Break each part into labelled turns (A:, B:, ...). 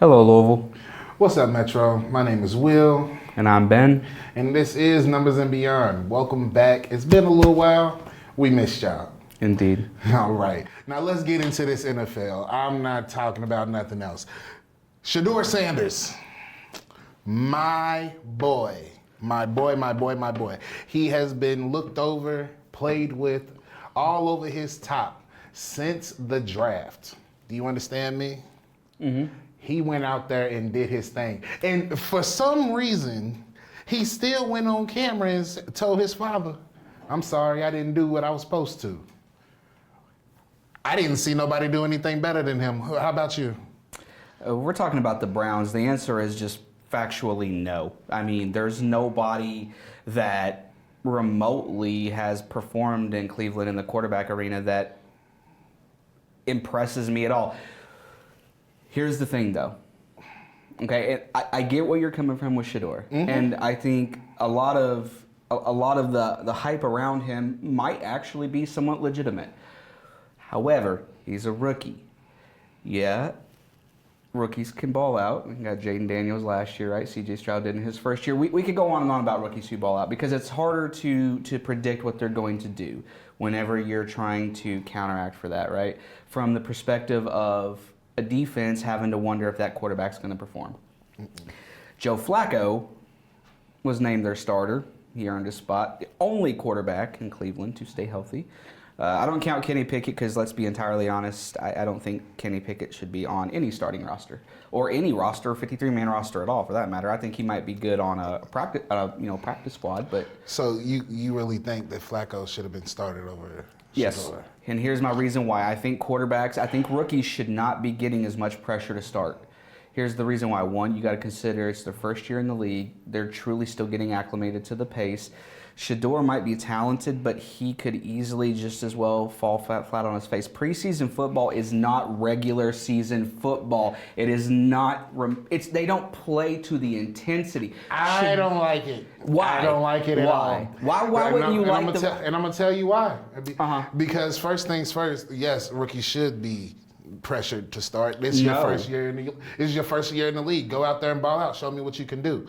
A: Hello, Louisville.
B: What's up, Metro? My name is Will.
A: And I'm Ben.
B: And this is Numbers and Beyond. Welcome back. It's been a little while. We missed y'all.
A: Indeed.
B: All right. Now let's get into this NFL. I'm not talking about nothing else. Shedeur Sanders. My boy. He has been looked over, played with, all over his top since the draft. Do you understand me? Mm-hmm. He went out there and did his thing. And for some reason, he still went on camera and told his father, I'm sorry, I didn't do what I was supposed to. I didn't see nobody do anything better than him. How about you?
A: We're talking about the Browns. The answer is just factually no. I mean, there's nobody that remotely has performed in Cleveland in the quarterback arena that impresses me at all. Here's the thing, though. Okay, I get where you're coming from with Shedeur, and I think a lot of the hype around him might actually be somewhat legitimate. However, he's a rookie. Yeah, rookies can ball out. We got Jaden Daniels last year, right? C.J. Stroud did in his first year. We could go on and on about rookies who ball out because it's harder to predict what they're going to do whenever you're trying to counteract for that, right? From the perspective of a defense having to wonder if that quarterback's going to perform. Joe Flacco was named their starter. He earned a spot. The only quarterback in Cleveland to stay healthy. I don't count Kenny Pickett because, let's be entirely honest, I don't think Kenny Pickett should be on any starting roster or any roster, 53-man roster at all, for that matter. I think he might be good on a practice squad. But
B: so you really think that Flacco should have been started over?
A: Yes, and here's my reason why. I think rookies should not be getting as much pressure to start. Here's the reason why. One, you got to consider it's their first year in the league. They're truly still getting acclimated to the pace. Shedeur might be talented, but he could easily just as well fall flat on his face. Preseason football is not regular season football. It is not. They don't play to the intensity.
B: I don't like it.
A: Why?
B: I don't like it at all.
A: Why wouldn't you like it?
B: And I'm gonna tell you why. Because first things first. Yes, rookies should be pressured to start. This is your first year in the league. Go out there and ball out. Show me what you can do.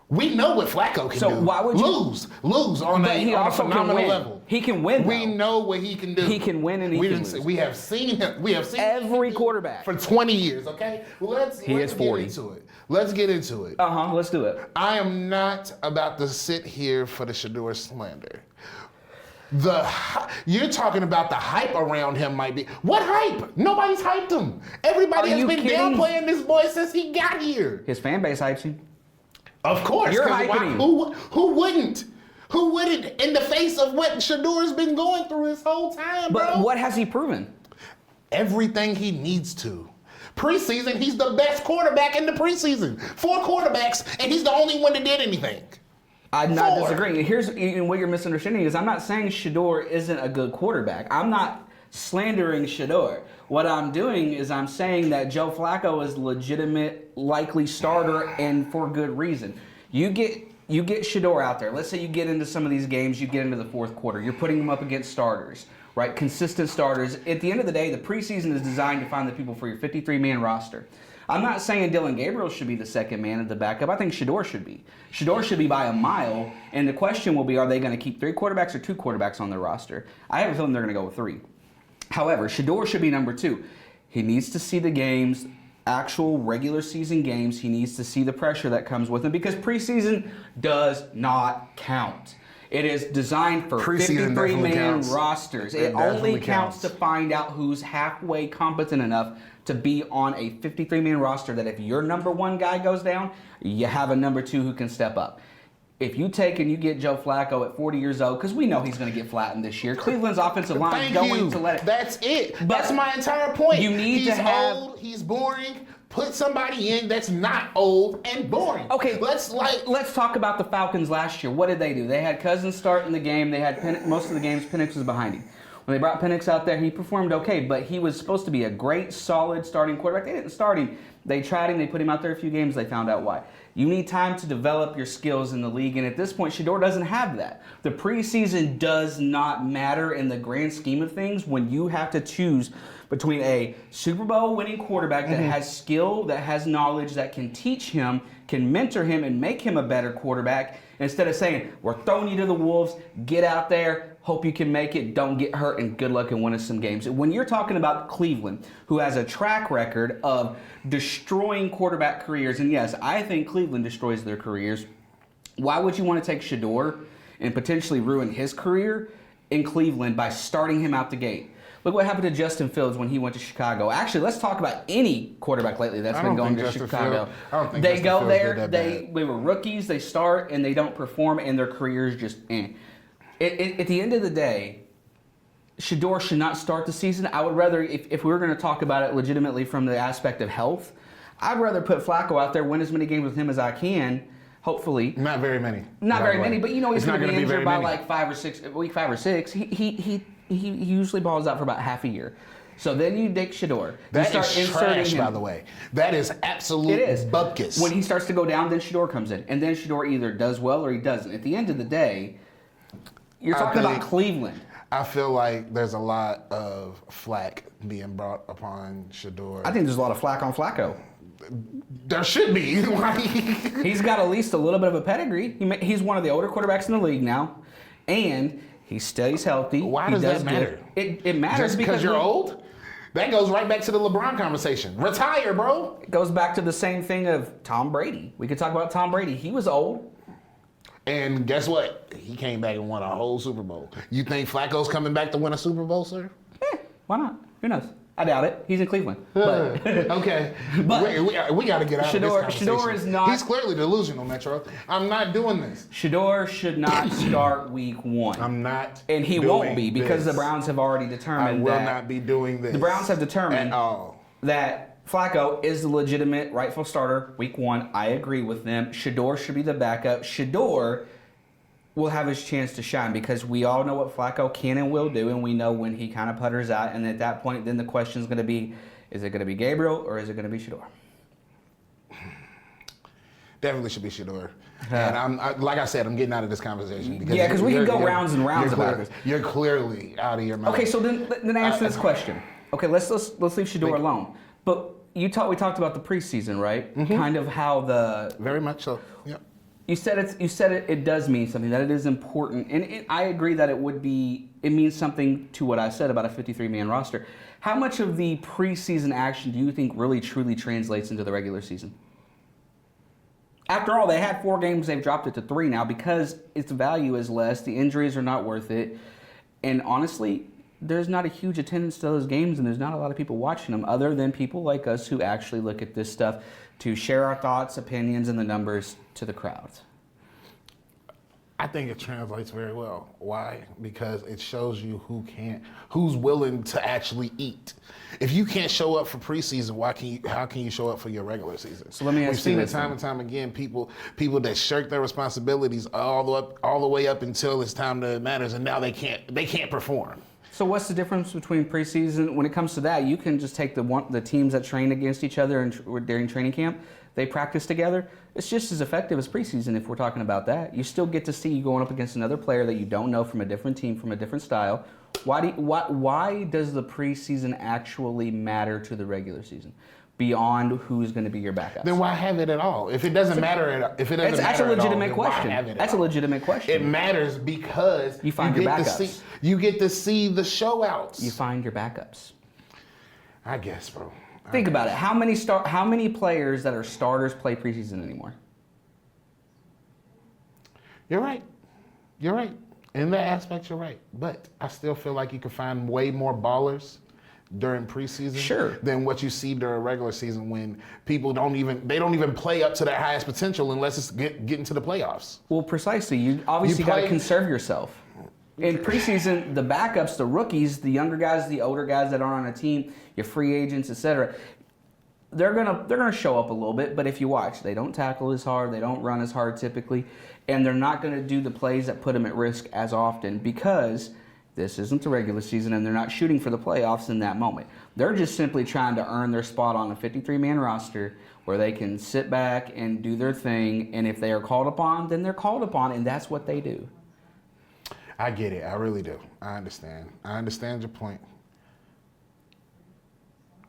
B: We know what Flacco can do.
A: So why would you
B: lose on a phenomenal level?
A: He can win.
B: We know what he can do.
A: He can win and he can lose.
B: We have seen him. We have seen
A: every quarterback
B: for 20 years. Okay, let's get 40. Into it. Let's get into it.
A: Let's do it.
B: I am not about to sit here for the Shedeur slander. You're talking about the hype around him might be. What hype? Nobody's hyped him. Everybody has been downplaying this boy since he got here.
A: His fan base hypes him.
B: Of course.
A: You're hyping him.
B: Who wouldn't? Who wouldn't in the face of what Shedeur's been going through his whole time, bro?
A: But what has he proven?
B: Everything he needs to. Preseason, he's the best quarterback in the preseason. 4 quarterbacks, and he's the only one that did anything.
A: I'm not disagreeing. Here's what you're misunderstanding is I'm not saying Shedeur isn't a good quarterback. I'm not slandering Shedeur. What I'm doing is I'm saying that Joe Flacco is legitimate, likely starter, and for good reason. You get Shedeur out there. Let's say you get into some of these games, you get into the fourth quarter. You're putting them up against starters, right? Consistent starters. At the end of the day, the preseason is designed to find the people for your 53-man roster. I'm not saying Dylan Gabriel should be the second man at the backup. I think Shedeur should be. Shedeur should be by a mile, and the question will be, are they going to keep 3 quarterbacks or 2 quarterbacks on their roster? I have a feeling they're going to go with 3. However, Shedeur should be number 2. He needs to see the games, actual regular season games. He needs to see the pressure that comes with him because preseason does not count. It is designed for 53-man rosters. It only counts to find out who's halfway competent enough to be on a 53-man roster that if your number 1 guy goes down, you have a number 2 who can step up. If you take and you get Joe Flacco at 40 years old, because we know he's going to get flattened this year, Cleveland's offensive line is going to let it.
B: That's it. That's my entire point.
A: You need
B: he's
A: to have.
B: Old, he's boring. Put somebody in that's not old and boring.
A: Okay, let's talk about the Falcons last year. What did they do? They had Cousins start in the game. They had most of the games. Penix was behind him. When they brought Penix out there, he performed okay, but he was supposed to be a great, solid starting quarterback. They didn't start him. They tried him. They put him out there a few games. They found out why. You need time to develop your skills in the league, and at this point, Shedeur doesn't have that. The preseason does not matter in the grand scheme of things when you have to choose between a Super Bowl winning quarterback that has skill, that has knowledge, that can teach him, can mentor him, and make him a better quarterback, instead of saying, we're throwing you to the wolves, get out there, hope you can make it, don't get hurt, and good luck in winning some games. When you're talking about Cleveland, who has a track record of destroying quarterback careers, and yes, I think Cleveland destroys their careers, why would you want to take Shedeur and potentially ruin his career in Cleveland by starting him out the gate? Look what happened to Justin Fields when he went to Chicago. Actually, let's talk about any quarterback lately that's been going to Chicago. They go there, they were rookies, they start, and they don't perform, and their careers just end. At the end of the day, Shedeur should not start the season. I would rather, if we were going to talk about it legitimately from the aspect of health, I'd rather put Flacco out there, win as many games with him as I can, hopefully.
B: Not very many.
A: Not very many, but you know he's going to be injured by like week 5 or 6. He usually balls out for about half a year. So then you dig Shedeur.
B: That is trash, by the way. That is absolute bupkis.
A: When he starts to go down, then Shedeur comes in. And then Shedeur either does well or he doesn't. At the end of the day, you're talking about Cleveland.
B: I feel like there's a lot of flack being brought upon Shedeur.
A: I think there's a lot of flack on Flacco.
B: There should be.
A: He's got at least a little bit of a pedigree. He's one of the older quarterbacks in the league now. And he stays healthy.
B: Why does that matter?
A: It matters
B: just because you're old? That goes right back to the LeBron conversation. Retire, bro.
A: It goes back to the same thing of Tom Brady. We could talk about Tom Brady. He was old.
B: And guess what? He came back and won a whole Super Bowl. You think Flacco's coming back to win a Super Bowl, sir?
A: Why not? Who knows? I doubt it. He's in Cleveland. But,
B: okay. But we got to get out of this conversation.
A: Shedeur is not...
B: He's clearly delusional, Metro. I'm not doing this.
A: Shedeur should not start week 1.
B: I'm not
A: And he won't be because the Browns have already determined that...
B: I will not be doing this.
A: The Browns have determined
B: at all
A: that Flacco is the legitimate rightful starter week 1. I agree with them. Shedeur should be the backup. Shedeur will have his chance to shine because we all know what Flacco can and will do, and we know when he kind of putters out. And at that point, then the question is going to be, is it going to be Gabriel or is it going to be Shedeur?
B: Definitely should be Shedeur. And like I said, I'm getting out of this conversation.
A: Because we can go rounds and rounds about this.
B: You're clearly out of your mind.
A: Okay, so then answer this question. Okay, let's leave Shedeur alone. But we talked about the preseason, right? Mm-hmm. Kind of how the...
B: Very much so, yeah.
A: You said it does mean something, that it is important. And I agree that it means something to what I said about a 53-man roster. How much of the preseason action do you think really truly translates into the regular season? After all, they had 4 games, they've dropped it to 3 now because its value is less, the injuries are not worth it. And honestly, there's not a huge attendance to those games and there's not a lot of people watching them other than people like us who actually look at this stuff to share our thoughts, opinions, and the numbers to the crowds.
B: I think it translates very well. Why? Because it shows you who's willing to actually eat. If you can't show up for preseason, how can you show up for your regular season?
A: So let me ask
B: We've seen it time and time again. People that shirk their responsibilities all the way up until it's time that it matters, and now they can't perform.
A: So what's the difference between preseason? When it comes to that, you can just take the teams that train against each other during training camp. They practice together. It's just as effective as preseason if we're talking about that. You still get to see you going up against another player that you don't know from a different team, from a different style. Why does the preseason actually matter to the regular season? Beyond who's going to be your backup.
B: Then why have it at all? If it doesn't matter,
A: that's a legitimate question. That's a legitimate question.
B: It matters because
A: you find your backups.
B: You get to see the show outs.
A: You find your backups.
B: I guess, bro.
A: Think about it. How many players that are starters play preseason anymore?
B: You're right. In that aspect, you're right. But I still feel like you can find way more ballers during preseason than what you see during regular season when people don't even play up to their highest potential unless it's getting to the playoffs.
A: Well, precisely. You obviously got to conserve yourself. In preseason, the backups, the rookies, the younger guys, the older guys that aren't on a team, your free agents, etc., they're gonna show up a little bit. But if you watch, they don't tackle as hard, they don't run as hard typically, and they're not gonna do the plays that put them at risk as often because This isn't the regular season, and they're not shooting for the playoffs in that moment. They're just simply trying to earn their spot on a 53-man roster where they can sit back and do their thing, and if they are called upon, then they're called upon, and that's what they do.
B: I get it. I really do. I understand. I understand your point.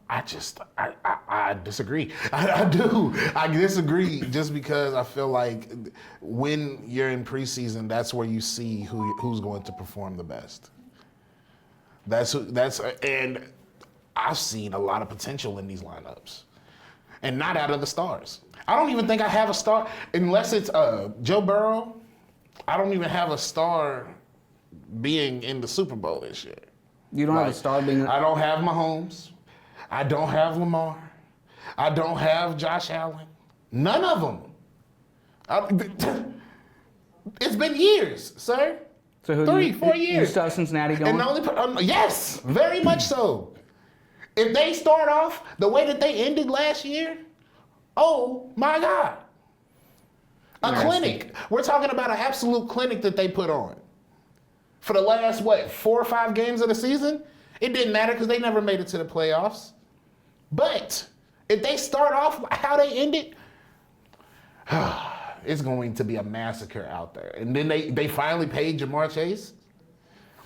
B: I disagree. I do. I disagree just because I feel like when you're in preseason, that's where you see who's going to perform the best. And I've seen a lot of potential in these lineups, and not out of the stars. I don't even think I have a star unless it's Joe Burrow. I don't even have a star being in the Super Bowl this year.
A: You don't have a star being.
B: I don't have Mahomes. I don't have Lamar. I don't have Josh Allen. None of them. It's been years, sir.
A: So who
B: 3-4 years.
A: You still have Cincinnati going?
B: And the only, yes, very much so. If they start off the way that they ended last year, oh my God. A clinic. We're talking about an absolute clinic that they put on. For the last, 4 or 5 games of the season? It didn't matter because they never made it to the playoffs. But if they start off how they ended, it's going to be a massacre out there. And then they finally paid Jamar Chase.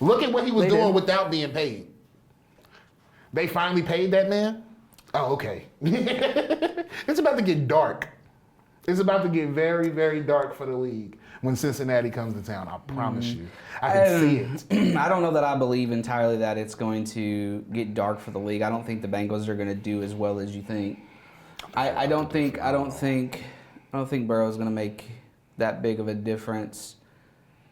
B: Look at what he was doing without being paid. They finally paid that man? Oh, okay. It's about to get dark. It's about to get very, very dark for the league when Cincinnati comes to town. I promise you. I can see it.
A: I don't know that I believe entirely that it's going to get dark for the league. I don't think the Bengals are going to do as well as you think. I don't think Burrow's going to make that big of a difference.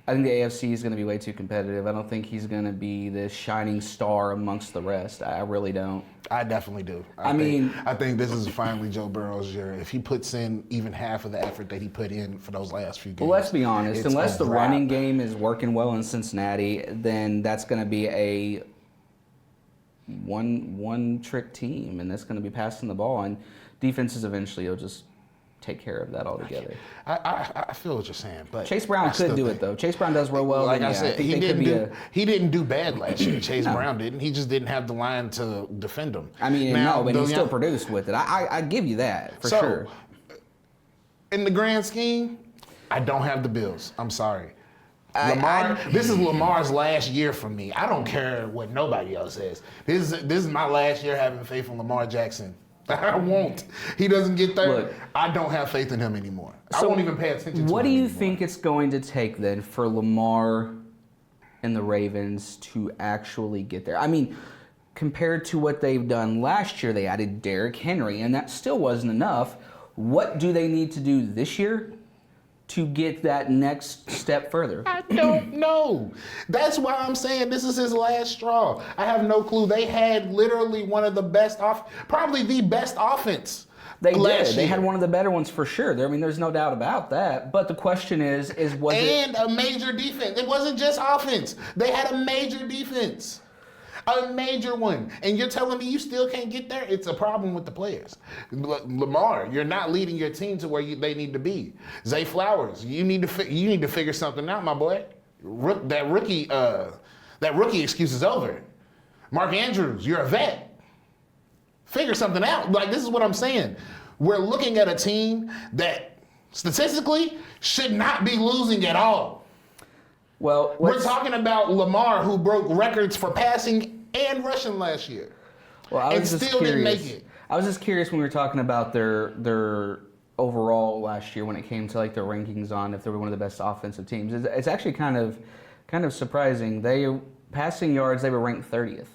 A: I think the AFC is going to be way too competitive. I don't think he's going to be this shining star amongst the rest. I really don't.
B: I definitely do. I think this is finally Joe Burrow's year. If he puts in even half of the effort that he put in for those last few games.
A: Well, let's be honest. Unless the running game is working well in Cincinnati, then that's going to be a one-trick team, and that's going to be passing the ball. And defenses eventually will just take care of that altogether.
B: I feel what you're saying, but
A: Chase Brown could do it though. Chase Brown does real well.
B: Like I said, he didn't do bad last year. Chase Brown didn't. He just didn't have the line to defend him.
A: I mean, but he still produced with it. I give you that for sure.
B: In the grand scheme, I don't have the Bills. I'm sorry. Lamar, this is Lamar's last year for me. I don't care what nobody else says. This is my last year having faith in Lamar Jackson. I won't. He doesn't get there. Look, I don't have faith in him anymore. I won't even pay attention to him.
A: What do you think it's going to take then for Lamar and the Ravens to actually get there? I mean, compared to what they've done last year, they added Derrick Henry, and that still wasn't enough. What do they need to do this year to get that next step further?
B: I don't know. That's why I'm saying this is his last straw. I have no clue. They had literally one of the best probably the best offense.
A: They did. They had one of the better ones for sure. I mean, there's no doubt about that. But the question is
B: a major defense. It wasn't just offense. They had a major defense. A major one. And you're telling me you still can't get there? It's a problem with the players. Lamar, you're not leading your team to where they need to be. Zay Flowers, you need to figure something out, my boy. That rookie excuse is over. Mark Andrews, you're a vet. Figure something out. Like, this is what I'm saying. We're looking at a team that statistically should not be losing at all.
A: Well,
B: we're talking about Lamar, who broke records for passing and rushing last year, and still didn't make it.
A: I was just curious when we were talking about their overall last year when it came to like their rankings on if they were one of the best offensive teams. It's actually kind of surprising. Passing yards, they were ranked 30th.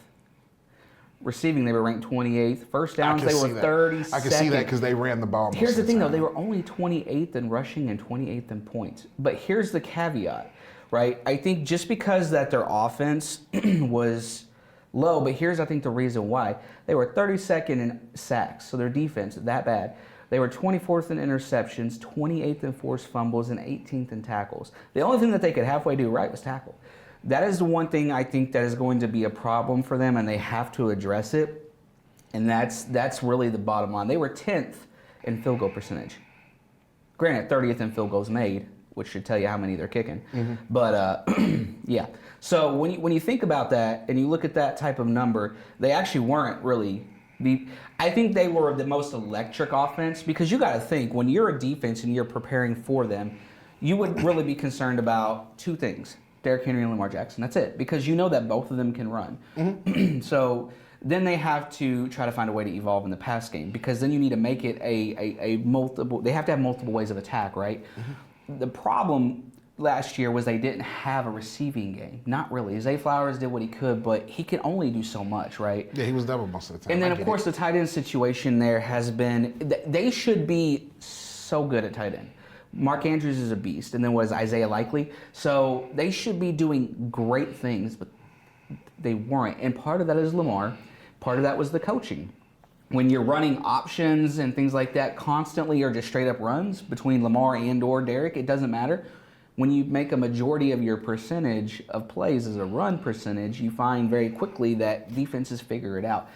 A: Receiving, they were ranked 28th. First downs, they were 32nd.
B: I can see that because they ran the ball.
A: Here's the thing, though. They were only 28th in rushing and 28th in points. But here's the caveat, right? I think just because that their offense was low, but here's, I think, the reason why. They were 32nd in sacks, so their defense, that bad. They were 24th in interceptions, 28th in forced fumbles, and 18th in tackles. The only thing that they could halfway do right was tackle. That is the one thing I think that is going to be a problem for them, and they have to address it. And that's really the bottom line. They were 10th in field goal percentage. Granted, 30th in field goals made, which should tell you how many they're kicking. But yeah. So when you think about that and you look at that type of number, they actually weren't really I think they were the most electric offense, because you got to think, when you're a defense and you're preparing for them, you would really be concerned about two things: Derrick Henry and Lamar Jackson. That's it, because you know that both of them can run. So then they have to try to find a way to evolve in the pass game, because then you need to make it a multiple. They have to have multiple ways of attack, right? The problem last year was they didn't have a receiving game. Not really. Zay Flowers did what he could, but he can only do so much, right?
B: Yeah, he was double most of the time.
A: And then, of course, the tight end situation there has been, they should be so good at tight end. Mark Andrews is a beast, and then was Isaiah Likely. So they should be doing great things, but they weren't. And part of that is Lamar. Part of that was the coaching. When you're running options and things like that constantly, or just straight up runs between Lamar and or Derrick, it doesn't matter. When you make a majority of your percentage of plays as a run percentage, you find very quickly that defenses figure it out.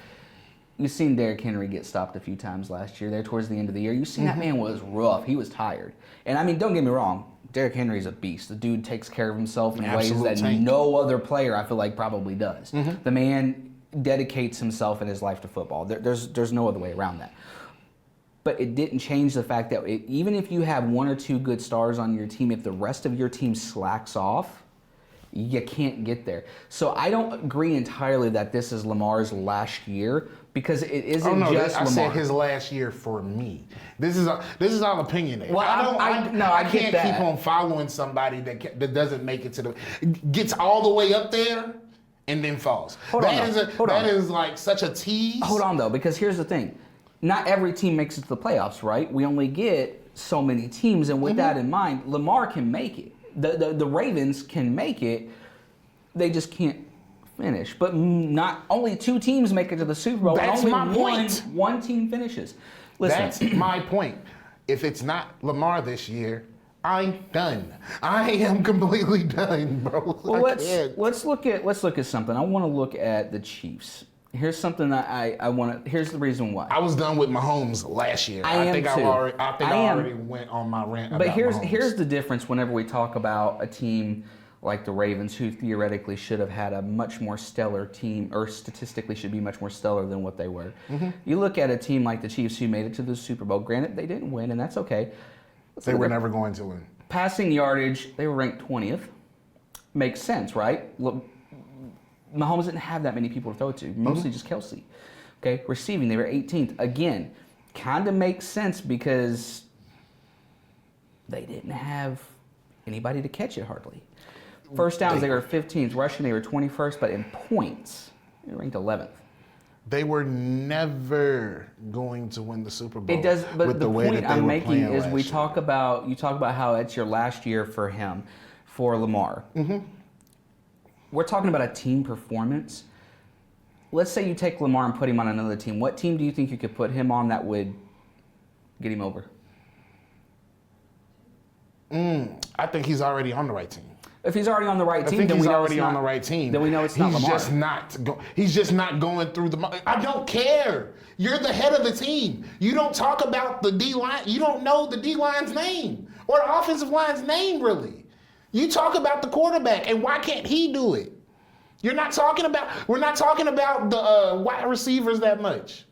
A: You've seen Derrick Henry get stopped a few times last year there towards the end of the year. You've seen that man was rough. He was tired. And I mean, don't get me wrong, Derrick Henry's a beast. The dude takes care of himself in ways that no other player, I feel like, probably does. The man dedicates himself in his life to football. There's no other way around that. But it didn't change the fact that even if you have one or two good stars on your team, if the rest of your team slacks off, you can't get there. So I don't agree entirely that this is Lamar's last year, because it isn't just Lamar.
B: I said his last year for me. This is all opinionated.
A: Well,
B: I can't keep on following somebody that doesn't make it to gets all the way up there and then falls. That is like such a tease.
A: Hold on though, because here's the thing. Not every team makes it to the playoffs, right? We only get so many teams, and with that in mind, Lamar can make it. The Ravens can make it. They just can't finish. But not only two teams make it to the Super Bowl.
B: That's
A: only
B: my point.
A: One team finishes. Listen.
B: That's my point. If it's not Lamar this year, I'm done. I am completely done, bro.
A: Well, let's look at something. I want to look at the Chiefs. Here's something that I want to. Here's the reason why.
B: I was done with Mahomes last year. I think I already went on my rant about Mahomes.
A: But here's the difference whenever we talk about a team like the Ravens, who theoretically should have had a much more stellar team, or statistically should be much more stellar than what they were. You look at a team like the Chiefs, who made it to the Super Bowl. Granted, they didn't win, and that's okay.
B: They were never going to win.
A: Passing yardage, they were ranked 20th. Makes sense, right? Look, Mahomes didn't have that many people to throw to, mostly just Kelsey. Okay, receiving, they were 18th. Again, kind of makes sense because they didn't have anybody to catch it hardly. First downs, they were 15th. Rushing, they were 21st, but in points, they were ranked 11th.
B: They were never going to win the Super Bowl.
A: It does, but
B: with
A: the point I'm making is you talk about how it's your last year for him, for Lamar. We're talking about a team performance. Let's say you take Lamar and put him on another team. What team do you think you could put him on that would get him over?
B: I think he's already on the right team.
A: If he's already on the right team,
B: then we know he's on the right team.
A: Then we know it's not Lamar.
B: He's just not going through the. I don't care. You're the head of the team. You don't talk about the D line. You don't know the D line's name or the offensive line's name really. You talk about the quarterback, and why can't he do it? We're not talking about the wide receivers that much.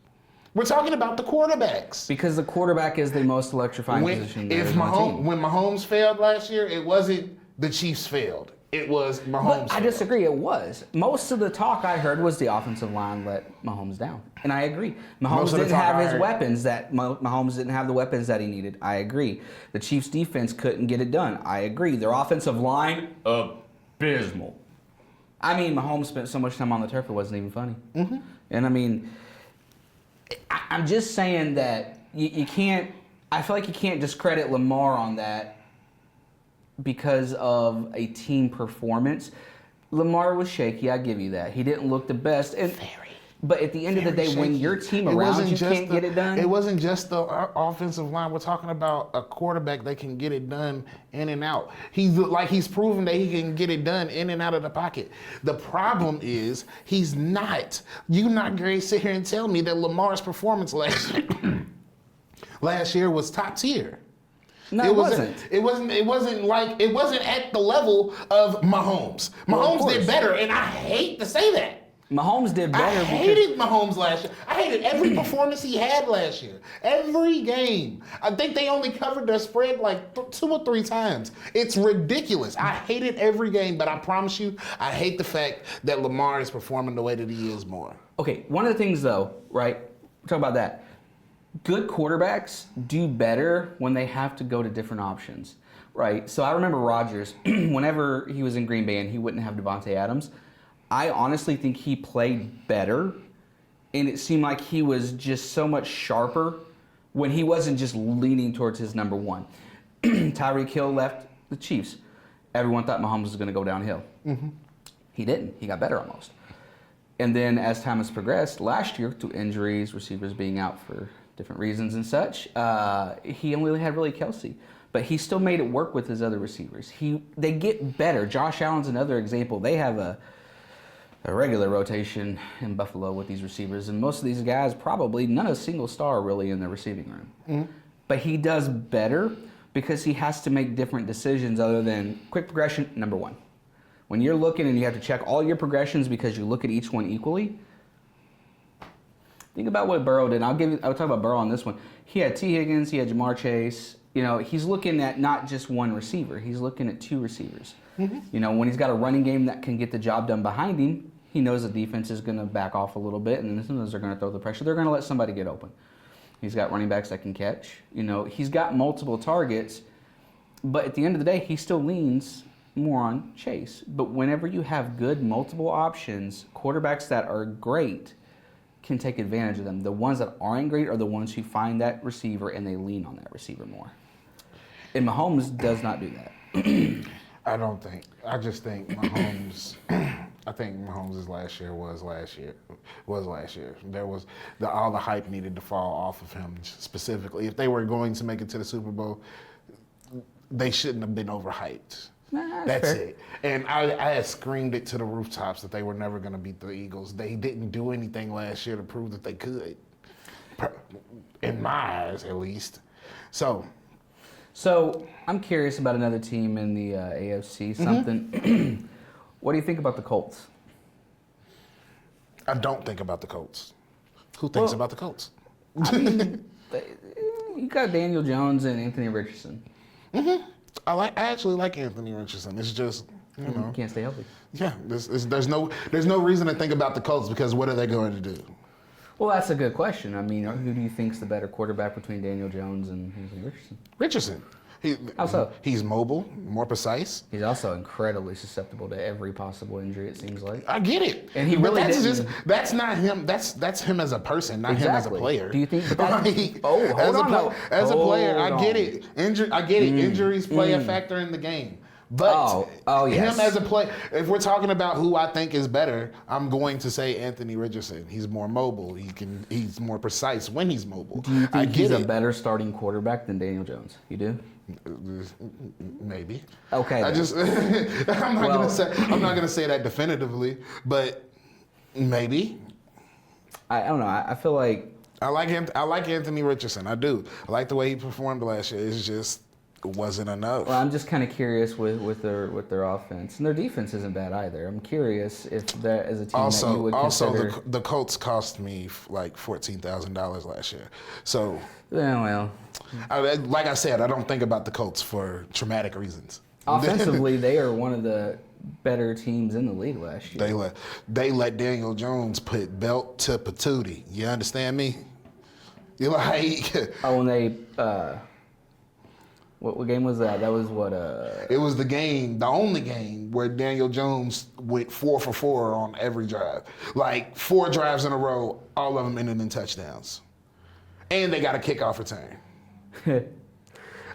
B: We're talking about the quarterbacks.
A: Because the quarterback is the most electrifying position.
B: When Mahomes failed last year, it wasn't the Chiefs failed. It was Mahomes.
A: But I disagree. It was. Most of the talk I heard was the offensive line let Mahomes down, and I agree. Mahomes didn't have his weapons. Mahomes didn't have the weapons that he needed. I agree. The Chiefs' defense couldn't get it done. I agree. Their offensive line, abysmal. I mean, Mahomes spent so much time on the turf it wasn't even funny. And I mean, I'm just saying that you can't. I feel like you can't discredit Lamar on that because of a team performance. Lamar was shaky, I give you that. He didn't look the best. But at the end of the day, when your team around you can't get it done.
B: It wasn't just the offensive line. We're talking about a quarterback that can get it done in and out. He's proven that he can get it done in and out of the pocket. The problem is he's not. You're not going to sit here and tell me that Lamar's performance last year was top tier.
A: No, it wasn't.
B: It wasn't at the level of Mahomes. Mahomes did better, and I hate to say that.
A: Mahomes did better.
B: I hated Mahomes last year. I hated every performance he had last year. Every game. I think they only covered their spread like 2 or 3 times. It's ridiculous. I hated every game, but I promise you, I hate the fact that Lamar is performing the way that he is more.
A: Okay, one of the things though, right? We're talking about that. Good quarterbacks do better when they have to go to different options, right? So I remember Rodgers, whenever he was in Green Bay and he wouldn't have Devontae Adams, I honestly think he played better, and it seemed like he was just so much sharper when he wasn't just leaning towards his number one. Tyreek Hill left the Chiefs. Everyone thought Mahomes was going to go downhill. Mm-hmm. He didn't. He got better almost. And then as time has progressed, last year, through injuries, receivers being out for different reasons and such, he only had really Kelsey. But he still made it work with his other receivers. They get better. Josh Allen's another example. They have a regular rotation in Buffalo with these receivers, and most of these guys probably none a single star really in the receiving room. Mm-hmm. But he does better because he has to make different decisions other than quick progression, number one. When you're looking and you have to check all your progressions because you look at each one equally, think about what Burrow did. I'll talk about Burrow on this one. He had T. Higgins, he had Jamar Chase. He's looking at not just one receiver, he's looking at 2 receivers. Mm-hmm. When he's got a running game that can get the job done behind him, he knows the defense is going to back off a little bit, and then sometimes they're going to throw the pressure. They're going to let somebody get open. He's got running backs that can catch. He's got multiple targets, but at the end of the day, he still leans more on Chase. But whenever you have good multiple options, quarterbacks that are great can take advantage of them. The ones that aren't great are the ones who find that receiver and they lean on that receiver more. And Mahomes does not do that.
B: I just think Mahomes. I think Mahomes' last year was last year. There was all the hype needed to fall off of him specifically. If they were going to make it to the Super Bowl, they shouldn't have been overhyped. That's fair. It. And I had screamed it to the rooftops that they were never going to beat the Eagles. They didn't do anything last year to prove that they could, in my eyes at least. So I'm curious about another team in the AFC. Something.
A: Mm-hmm. What do you think about the Colts?
B: I don't think about the Colts. Who thinks about the Colts?
A: I mean, you got Daniel Jones and Anthony Richardson.
B: Mm-hmm. I actually like Anthony Richardson. It's just
A: you can't stay healthy.
B: Yeah, there's no reason to think about the Colts because what are they going to do?
A: Well, that's a good question. I mean, who do you think's the better quarterback between Daniel Jones and Anthony Richardson?
B: Richardson.
A: How so?
B: He's mobile, more precise.
A: He's also incredibly susceptible to every possible injury, it seems like.
B: I get it.
A: And he really
B: that's not him. That's him as a person, not him as a player.
A: Do you think
B: as a player, I get it. Injuries play a factor in the game. But
A: yes.
B: Him as a player, if we're talking about who I think is better, I'm going to say Anthony Richardson. He's more mobile. He's more precise when he's mobile.
A: Do you think he's a better starting quarterback than Daniel Jones? You do?
B: Maybe.
A: Okay.
B: I'm not gonna say that definitively, but maybe.
A: I don't know. I feel like
B: I like him. I like Anthony Richardson. I do. I like the way he performed last year. It's just it wasn't enough.
A: Well, I'm just kind of curious with their offense, and their defense isn't bad either. I'm curious if that as a team that you would consider.
B: Also, the Colts cost me like $14,000 last year. So.
A: Yeah, well.
B: Like I said, I don't think about the Colts for traumatic reasons.
A: Offensively, they are one of the better teams in the league last year.
B: They let Daniel Jones put belt to patootie. You understand me? You're like.
A: And they. What game was that? That was what?
B: It was the only game where Daniel Jones went 4 for 4 on every drive. Like 4 drives in a row, all of them ended in touchdowns. And they got a kickoff return.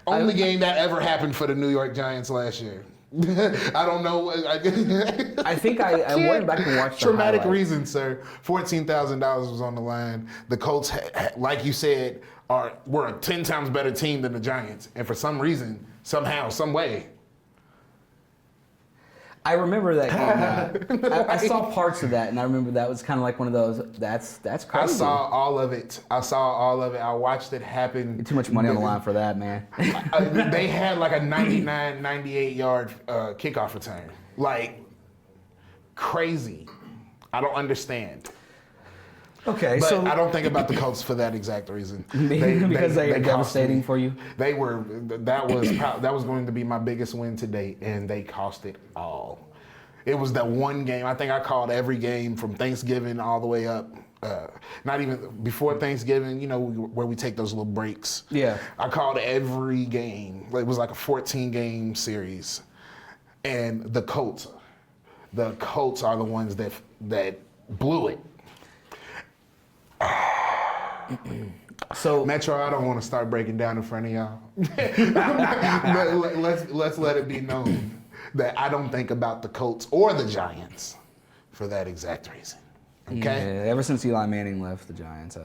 B: Only game that ever happened for the New York Giants last year. I don't know.
A: I think I went back and watched
B: traumatic reasons, sir. $14,000 was on the line. The Colts, like you said, were a 10 times better team than the Giants, and for some reason, somehow, some way.
A: I remember that game. I saw parts of that, and I remember that was kind of like one of those. That's crazy.
B: I saw all of it. I watched it happen.
A: Too much money on the line for that, man.
B: They had like a 99, 98-yard kickoff return. Like, crazy. I don't understand.
A: Okay,
B: But
A: so
B: I don't think about the Colts for that exact reason.
A: because they are
B: cost
A: devastating
B: me.
A: for you.
B: They were. That was going to be my biggest win to date, and they cost it all. It was that one game. I think I called every game from Thanksgiving all the way up. Not even before Thanksgiving, where we take those little breaks.
A: Yeah.
B: I called every game. It was like a 14-game series, and the Colts are the ones that blew it.
A: So
B: Metro, I don't want to start breaking down in front of y'all. let's let it be known that I don't think about the Colts or the Giants for that exact reason. Okay.
A: Yeah, ever since Eli Manning left the Giants,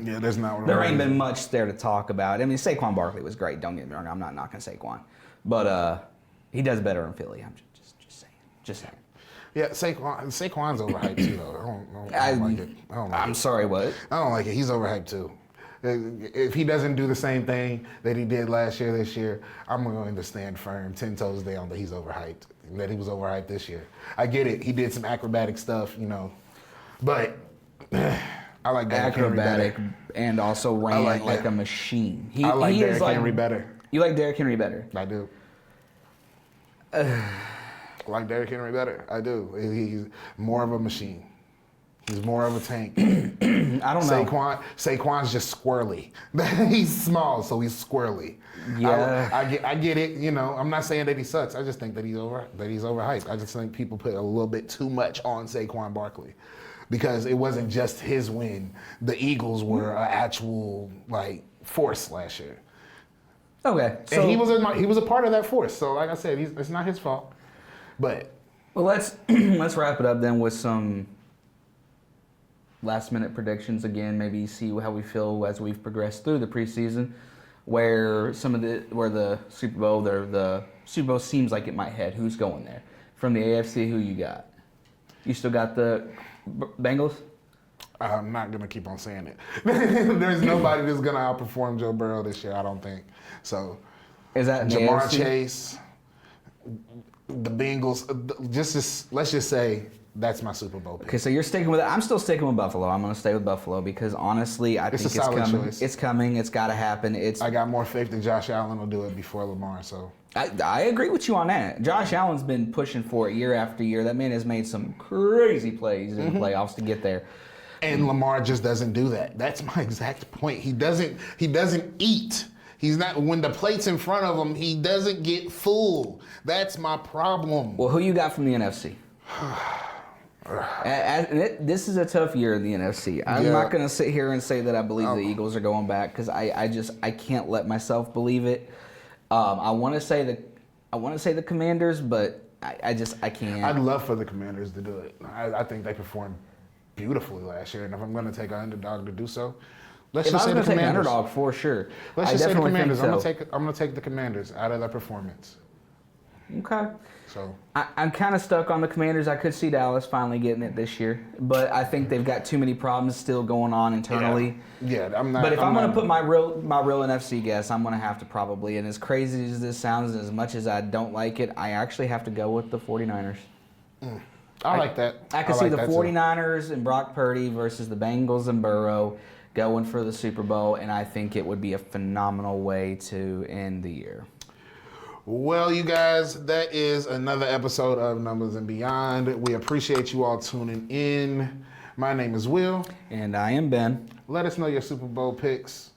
B: Yeah, there's not.
A: there ain't been much there to talk about. I mean, Saquon Barkley was great. Don't get me wrong. I'm not knocking Saquon, but he does better in Philly. I'm just saying. Just saying.
B: Yeah, Saquon's overhyped too, though. I don't like it.
A: I'm sorry, what?
B: I don't like it. He's overhyped too. If he doesn't do the same thing that he did last year, this year, I'm going to stand firm, 10 toes down, that he's overhyped. That he was overhyped this year. I get it. He did some acrobatic stuff, but I like Derrick Henry
A: Acrobatic
B: better.
A: and also ran
B: like
A: like
B: that.
A: a machine.
B: I like
A: is
B: Derrick Henry better.
A: You like Derrick Henry better?
B: I do. I like Derrick Henry better. I do. He's more of a machine. He's more of a tank.
A: I don't know.
B: Saquon's just squirrely. He's small, so he's squirrely.
A: Yeah.
B: I get it. I'm not saying that he sucks. I just think that he's overhyped. I just think people put a little bit too much on Saquon Barkley because it wasn't just his win. The Eagles were an actual force last year.
A: Okay. So
B: And he was a part of that force. So like I said, it's not his fault. But
A: well, let's wrap it up then with some last minute predictions again. Maybe see how we feel as we've progressed through the preseason, where the Super Bowl seems like it might head. Who's going there from the AFC? Who you got? You still got the Bengals?
B: I'm not gonna keep on saying it. There's nobody that's gonna outperform Joe Burrow this year. I don't think so.
A: Is that in the
B: Jamar
A: AFC?
B: Chase, the Bengals. Let's just say that's my Super Bowl pick.
A: Okay, so you're sticking with it. I'm still sticking with Buffalo. I'm going to stay with Buffalo because honestly, I think it's coming.
B: Choice.
A: It's coming. It's got to happen.
B: I got more faith that Josh Allen will do it before Lamar. So
A: I agree with you on that. Josh Allen's been pushing for it year after year. That man has made some crazy plays in the playoffs to get there.
B: And Lamar just doesn't do that. That's my exact point. He doesn't eat. He's not, when the plate's in front of him, he doesn't get full. That's my problem.
A: Well, who you got from the NFC? This is a tough year in the NFC. I'm not going to sit here and say that I believe the Eagles are going back because I can't let myself believe it. I want to say the Commanders, but I can't.
B: I'd love for the Commanders to do it. I think they performed beautifully last year, and if I'm going to take an underdog to do so, let's
A: If
B: just
A: I
B: say
A: was
B: the
A: going to take an
B: Commanders.
A: underdog for sure.
B: Let's
A: I
B: just say the
A: definitely
B: Commanders.
A: think
B: I'm going to take the Commanders out of that performance.
A: Okay.
B: So
A: I'm kind of stuck on the Commanders. I could see Dallas finally getting it this year, but I think they've got too many problems still going on internally.
B: Yeah, I'm not.
A: But if I'm going to put my real NFC guess, I'm going to have to probably, and as crazy as this sounds, as much as I don't like it, I actually have to go with the 49ers.
B: I like that.
A: I could see the
B: that too.
A: 49ers and Brock Purdy versus the Bengals and Burrow going for the Super Bowl, and I think it would be a phenomenal way to end the year.
B: Well, you guys, that is another episode of Numbers and Beyond. We appreciate you all tuning in. My name is Will.
A: And I am Ben.
B: Let us know your Super Bowl picks.